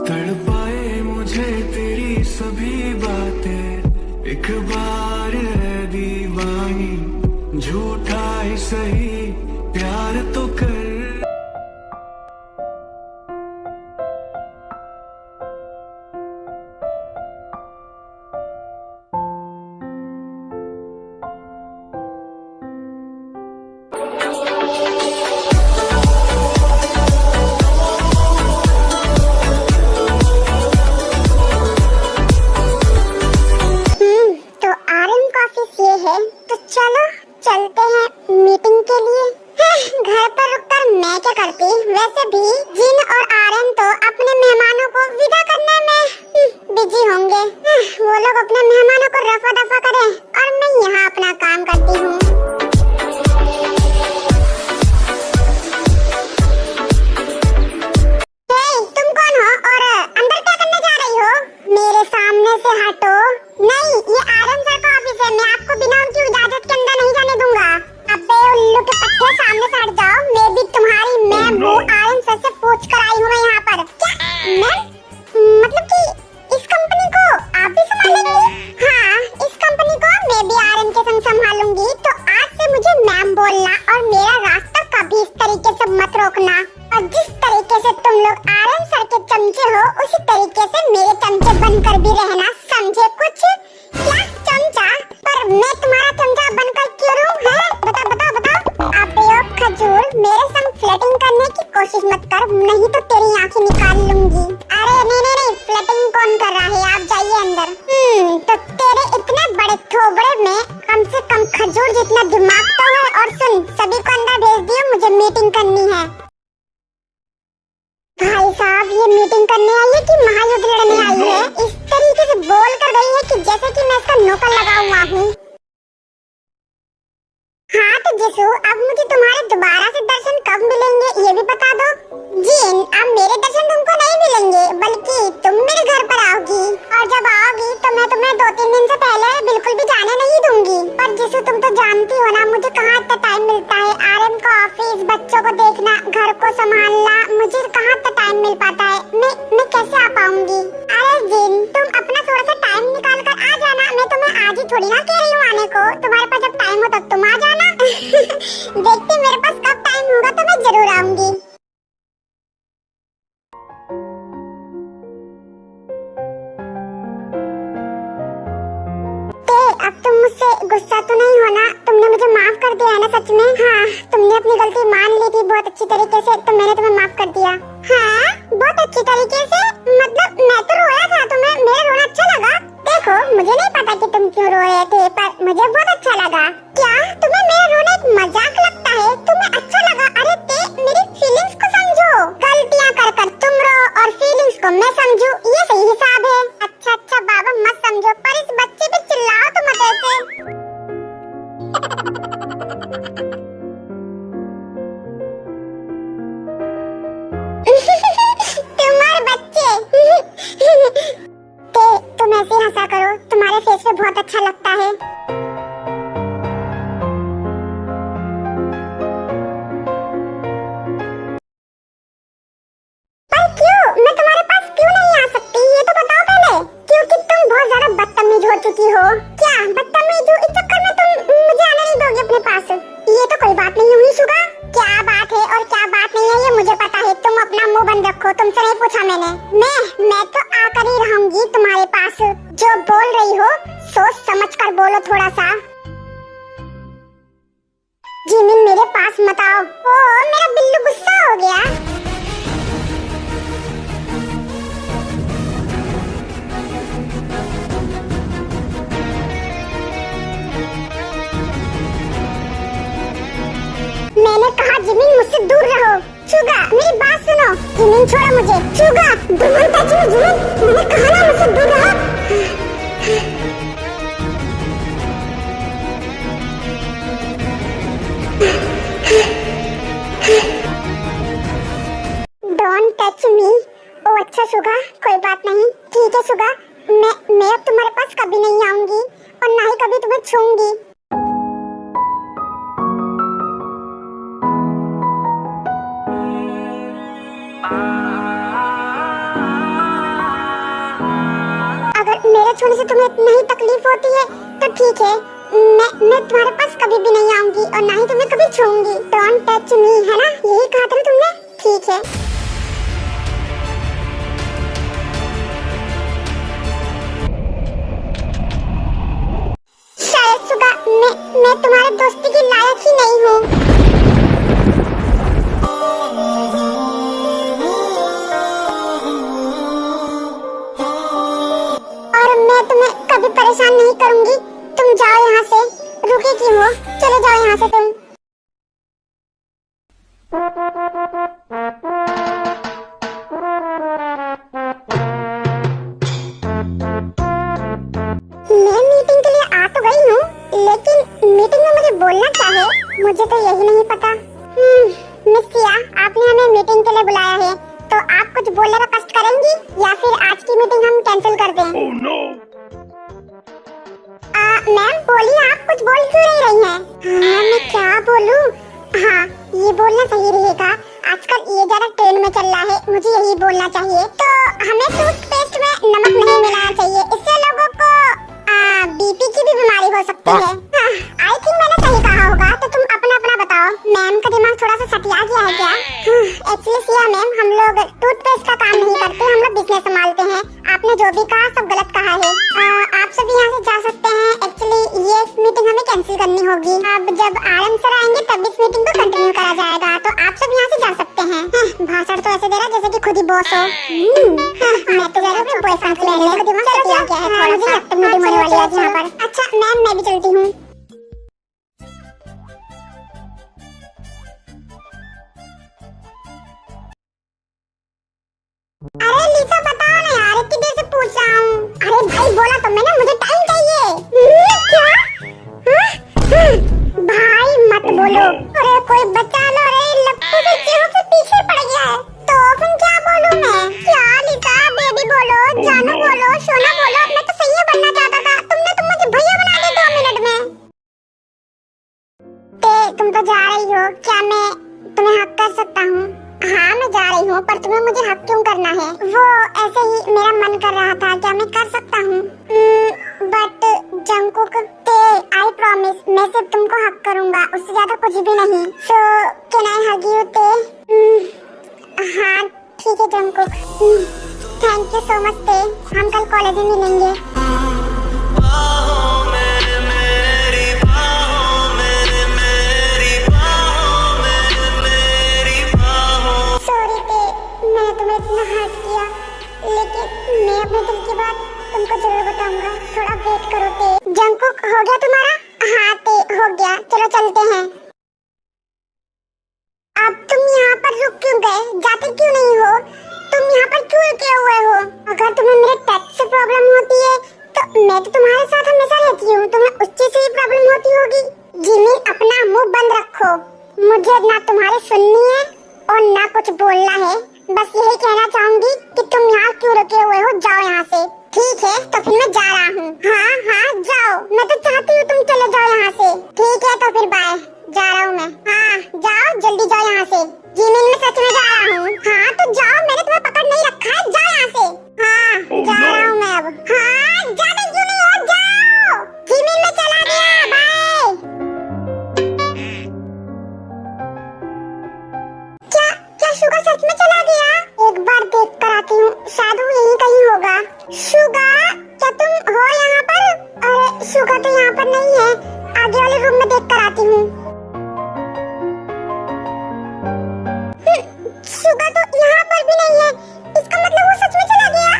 तड़पाए मुझे तेरी सभी बातें, एक बार है दीवानी, झूठा ही सही प्यार तो कर। तो चलो चलते हैं मीटिंग के लिए। घर पर रुककर मैं क्या करती, वैसे भी जिन और आर्यन तो अपने मेहमानों को विदा करने में बिजी होंगे। वो लोग अपने मेहमानों को रफा दफा करें और मैं यहाँ अपना काम करती हूँ। तुम कौन हो और अंदर क्या करने जा रही हो? मेरे सामने से हटो। नहीं, ये आर्यन सर का ऑफिस है, मैं आपको बिना उनकी इजाजत के अंदर नहीं जाने दूंगा। अबे उल्लू के पट्टे, सामने से हट जाओ। मैं भी तुम्हारी मैम हूँ, आर्यन सर से पूछ कर आई हूँ मैं यहाँ पर। क्या मैम? मतलब कि इस कंपनी को आप भी संभालेंगी? हाँ, इस कंपनी को मैं भी आर्यन के संग संभालूंगी। तो आज से मुझे मैम बोलना और मेरा रास्ता कभी इस तरीके से मत रोकना। और जिस तरीके से तुम लोग आर्यन सर के चमचे हो, उसी तरीके से मेरे चमचे बनकर भी रहना, समझे? कुछ क्या चमचा? पर मैं तुम्हारा चमचा बनकर क्यों रहूं? है बताओ बताओ बताओ। अबे खजूर, मेरे संग फ्लर्टिंग करने की कोशिश मत कर, नहीं तो तेरी आंखें निकाल लूंगी। अरे नहीं नहीं नहीं, फ्लर्टिंग कौन कर रहा है? आप जाइए अंदर। तो तेरे इतने बड़े थोबड़े में कम से कम खजूर जितना दिमाग तो है। और सुन, सभी को अंदर भेज दियो, मुझे मीटिंग करनी है। भाई साहब, ये मीटिंग करने आई है कि महायुद्ध लड़ने आई है? इस तरीके से बोल कर गई है कि जैसे कि मैं इसका नौकर लगा हुआ हूँ। हाँ तो जिसू, अब मुझे तुम्हारे दोबारा से दर्शन कब मिलेंगे ये भी बता दो। जीन, अब मेरे दर्शन तुमको नहीं मिलेंगे, बल्कि तुम मेरे घर पर आओगी। और जब आओगी तो मैं तुम्हें 2-3 दिन से पहले बिल्कुल भी जाने नहीं दूंगी। पर जिसू, तुम तो जानती हो ना मुझे कहाँ इतना टाइम मिलता है। आर्यन का ऑफिस, बच्चों को देखना, घर को संभालना, मुझे कहाँ इतना टाइम मिल पाता है। मैं कैसे आ पाऊंगी? अरे जीन, तुम अपना थोड़ा सा टाइम निकाल कर आ जाना। मैं तुम्हें आज ही थोड़ी ना कह रही हूँ आने को। तुम्हारे पास जब टाइम हो तब तुम आ जाना। देखती मेरे पास कब टाइम होगा तो मैं जरूर आऊंगी। अब तुम मुझसे गुस्सा तो नहीं होना? तुमने मुझे माफ कर दिया है ना सच में? हाँ, तुमने अपनी गलती मान ली थी बहुत अच्छी तरीके से, तो मैंने तुम्हें माफ कर दिया। हाँ, बहुत अच्छी तरीके से? मतलब मैं तो रोया था, तुम्हें मेरा रोना अच्छा लगा? देखो, मुझे नहीं पता कि तुम क्यों रो रहे थे, पर मुझे बहुत अच्छा लगा। क्या तुम्हें मेरा रोना एक मजाक लगता है? तुम्हें अच्छा लगा? अरे मेरी फीलिंग्स को समझो। गलतियाँ कर कर तुम रो और फीलिंग्स को मैं समझूं, ये सही हिसाब है। अच्छा बाबा, मत समझो, पर इस बच्चे पे चिल्लाओ तो मत ऐसे। तुम्हारे बच्चे। तुम ऐसे हंसा करो, तुम्हारे फेस पे बहुत अच्छा लगता है। पर क्यों? मैं तुम्हारे पास क्यों नहीं आ सकती, ये तो बताओ पहले। क्योंकि तुम बहुत ज्यादा बदतमीज हो चुकी हो। क्या बदतमीज हूँ? इस चक्कर में तुम मुझे आने नहीं दोगी अपने पास? ये तो कोई बात नहीं हुई शुगा। क्या बात है और क्या बात नहीं है ये मुझे पता है। तुम अपना मुंह बंद रखो, तुमसे नहीं पूछा मैंने। मैं तो आकर ही रहूंगी तुम्हारे पास। जो बोल रही हो सोच समझ कर बोलो थोड़ा सा। जिमिन, मेरे पास मत आओ। ओ, मेरा बिल्लू गुस्सा हो गया। मैंने कहा जिमिन, मुझसे दूर रहो। शुगा, मेरी बात सुनो। जिमिन, छोड़ो मुझे। Suga, don't touch me Jimin, मैंने कहा ना मुझसे दूर रहो। Don't touch me. ओ अच्छा शुगा, कोई बात नहीं, ठीक है शुगा। मैं अब तुम्हारे पास कभी नहीं आऊंगी और ना ही कभी तुम्हें छूऊंगी। छोड़ने से तुम्हें इतनी ही तकलीफ होती है तो ठीक है, मैं तुम्हारे पास कभी भी नहीं आऊंगी और ना ही तुम्हें कभी छूऊंगी। डोंट टच मी, है ना, यही कहा था तुमने? ठीक है। शायद सुगा मैं तुम्हारे दोस्ती के लायक ही नहीं हूँ। तुम्हें कभी परेशान नहीं करूंगी। तुम जाओ यहाँ से, रुके क्यों हो? चले जाओ यहाँ से तुम। मैं मीटिंग के लिए आ तो गई हूँ, लेकिन मीटिंग में मुझे बोलना क्या है मुझे तो यही नहीं पता। मिस सिया, आपने हमें मीटिंग के लिए बुलाया है, तो आप कुछ बोलने का कष्ट करेंगी या फिर आज की मीटिंग हम कैंसिल कर दें? Oh, no. मैम बोलिए, आप कुछ बोल क्यों नहीं रही हैं? हाँ, मैं क्या बोलूं? हाँ, ये बोलना सही रहेगा। आजकल ये ज्यादा ट्रेंड में चल रहा है, मुझे यही बोलना चाहिए। तो हमें टूथपेस्ट में नमक नहीं मिलाना चाहिए, इससे लोगों को बीपी की भी बीमारी हो सकती है। आई थिंक मैंने सही कहा होगा, तो तुम अपना अपना बताओ। मैम का दिमाग थोड़ा सा सटिया गया है क्या? एक्चुअली सिया मैम, हम लोग टूथपेस्ट का काम नहीं करते, हम लोग बिजनेस संभालते हैं। आपने जो भी कहा सब गलत कहा है। आप सब यहाँ से जा सकते हैं। एक्चुअली ये मीटिंग हमें कैंसिल करनी होगी। अब जब आरएम सर आएंगे तब इस मीटिंग को कंटिन्यू करा जाएगा, तो आप सब यहाँ से जा सकते हैं। भाषण तो ऐसे दे रहा जैसे कि खुद ही बॉस हो। मैं तो जरा अपने बॉयफ्रेंड को लेने का दिमाग सटिया गया है थोड़ा सा। मुझे लगता है मीटिंग होने वाली है आज यहाँ पर। अच्छा मैम, मैं भी चलती हूँ। अरे लिसा, बताओ ना यार, इतनी देर से पूछ रहा हूँ। अरे भाई बोला तो मैंने, मुझे टाइम चाहिए। क्या? भाई मत बोलो। अरे कोई बचा लो, अरे लप्पू से चीहों से पीछे पड़ गया है। तो फिर क्या बोलूं मैं? क्या लिसा? बेबी बोलो, जानू बोलो, सोना बोलो। मैं तो सही बनना चाहता था, तुमने तो मुझे भैया बना दिया 2 मिनट में। तुम तो जा रही हो, क्या मैं तुम्हें हक कर सकता हूँ? हाँ मैं जा रही हूँ, पर तुम्हें मुझे हक क्यों करना है? वो ऐसे ही मेरा मन कर रहा था, क्या मैं कर सकता हूँ? बट जंगकुक, आई प्रॉमिस, मैं सिर्फ तुमको हक करूँगा, उससे ज्यादा कुछ भी नहीं। So can I hug you ते? हाँ ठीक है Jungkook, thank you so much ते, हम कल कॉलेज में मिलेंगे। इतना हर्ट किया, लेकिन मैं अपने दिल की बात तुमको जरूर बताऊंगा, थोड़ा वेट करो ते। जंगकुक, हो गया तुम्हारा? हाँ ते, हो गया, चलो चलते हैं। अब तुम यहाँ पर रुक क्यों गए? जाते क्यों नहीं हो? तुम यहाँ पर क्यों रुके हुए हो? अगर तुम्हें मेरे पेट से प्रॉब्लम होती है तो मैं तो तुम्हारे साथ हमेशा रहती हूँ, तुम्हें उस चीज से ही प्रॉब्लम होती होगी। जिमी, अपना मुंह बंद रखो, मुझे ना तुम्हारी सुननी है और ना कुछ बोलना है। बस यही कहना चाहूंगी कि तुम यहाँ क्यों रुके हुए हो, जाओ यहाँ से। ठीक है, तो फिर मैं जा रहा हूँ। हाँ जाओ, मैं तो चाहती हूँ तुम चले जाओ यहाँ से। ठीक है तो फिर बाय, जा रहा हूँ मैं। हाँ जाओ, जल्दी जाओ यहाँ से। जिमिन, मैं सच में जा रहा हूँ। हाँ तो जाओ, मैंने तुम्हें पकड़ नहीं रखा है, जाओ यहाँ से। हाँ जा रहा हूँ मैं अब। हाँ जाते क्यों नहीं हो, जाओ। जिमिन, मैं चला गया, बाय। शुगा सच में चला गया? एक बार देख कर आती हूँ, शायद वो यहीं कहीं होगा। शुगा, क्या तुम हो यहाँ पर? अरे शुगा तो यहाँ पर नहीं है, आगे वाले रूम में देख कर आती हूँ। शुगा तो यहाँ पर भी नहीं है, इसका मतलब वो सच में चला गया।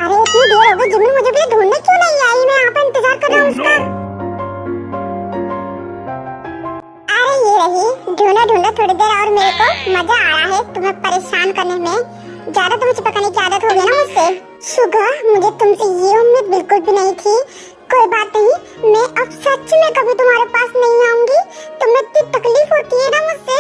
अरे इतनी देर हो गई, जिमी मुझे भी ढूंढने क्यों नहीं आई? मैं यहाँ पर इंतजार कर रहा हूँ उसका। ढूंढो ढूंढो, थोड़ी देर और, मेरे को मजा आ रहा है तुम्हें परेशान करने में। ज्यादा तुम्हें चिपकने की आदत हो गई ना मुझसे। शुगा, मुझे तुमसे ये उम्मीद बिल्कुल भी नहीं थी। कोई बात नहीं, मैं अब सच में कभी तुम्हारे पास नहीं आऊंगी। तुम्हें इतनी तकलीफ होती है ना मुझसे।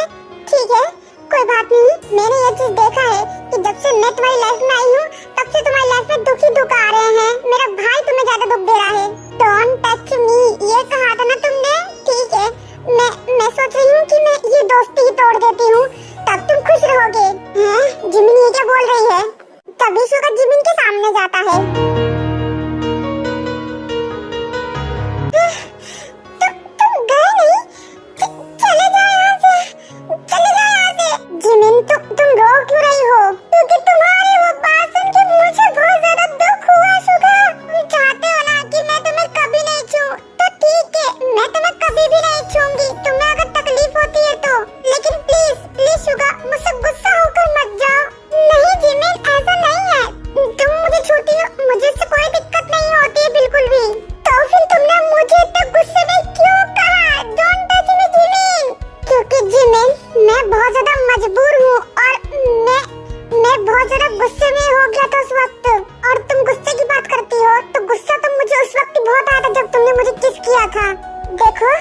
ठीक है कोई बात नहीं, मैंने ये चीज देखा है कि जब से मैं तुम्हारी लाइफ में आई हूँ तब से तुम्हारी लाइफ में दुख ही दुख आ रहे हैं। मेरा भाई तुम्हें ज्यादा दुख दे रहा है। डोंट टच मी, ये कहा था ना तुमने। ठीक है, मैं सोच रही हूँ कि मैं ये दोस्ती ही तोड़ देती हूँ, तब तुम खुश रहोगे। हैं? जिमिन ये क्या बोल रही है? तभी शुगा जिमिन के सामने जाता है। जरा गुस्से में हो गया था उस वक्त, और तुम गुस्से की बात करती हो तो गुस्सा तो मुझे उस वक्त बहुत आया था जब तुमने मुझे किस किया था। देखो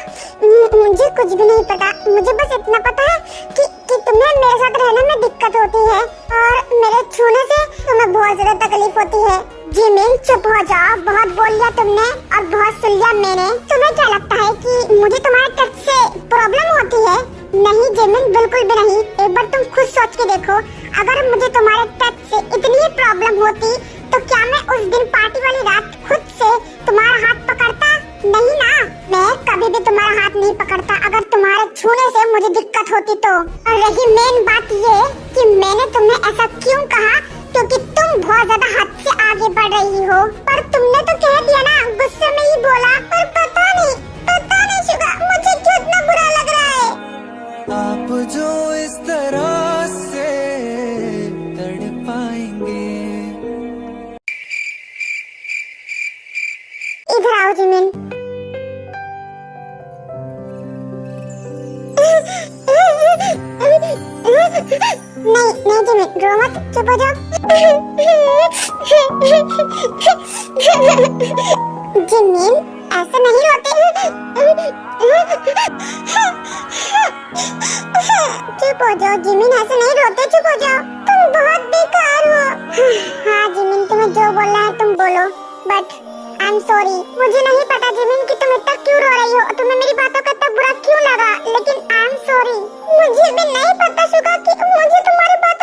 मुझे कुछ भी नहीं पता, मुझे बस इतना पता है कि तुम्हें मेरे साथ रहने में दिक्कत होती है और मेरे छूने से तुम्हें बहुत ज्यादा तकलीफ होती है। जिमिन चुप हो जाओ, बहुत बोल लिया तुमने और बहुत सुन लिया मैंने। तुम्हें क्या लगता है कि मुझे तुम्हारे टच से प्रॉब्लम होती है? नहीं जिमिन, बिल्कुल भी नहीं। एक बार तुम खुद सोच के देखो, अगर मुझे तुम्हारे टच से इतनी ही प्रॉब्लम होती तो क्या मैं उस दिन पार्टी वाली रात खुद से तुम्हारा हाथ पकड़ता? नहीं ना, मैं कभी भी तुम्हारा हाथ नहीं पकड़ता अगर तुम्हारे छूने से मुझे दिक्कत होती तो। और रही मेन बात ये कि मैंने तुम्हें ऐसा क्यों कहा, क्योंकि तुम बहुत ज्यादा हद से आगे बढ़ रही हो। पर तुमने तो कह दिया ना, गुस्से में ही बोला। पर पता नहीं शुगा, मुझे क्यों इतना बुरा लग रहा है। आप जो इस तरह से तड़पाएंगे। इधर आओ जिमिन। नहीं जिमिन, रो मत, चुप हो जाओ। जिमिन ऐसे नहीं रोते। चुप हो जाओ जिमिन, ऐसे नहीं रोते, चुप हो जाओ। तुम बहुत बेकार हो। हाँ जिमिन, तुम्हें जो बोलना है तुम बोलो, बट आई एम सॉरी। मुझे नहीं पता जिमिन कि तुम इतना क्यों रो रही हो, तुम्हें मेरी बातों का इतना बुरा क्यों लगा, लेकिन आई एम सॉरी। मुझे भी नहीं पता शुगा कि मुझे तुम्हारी बात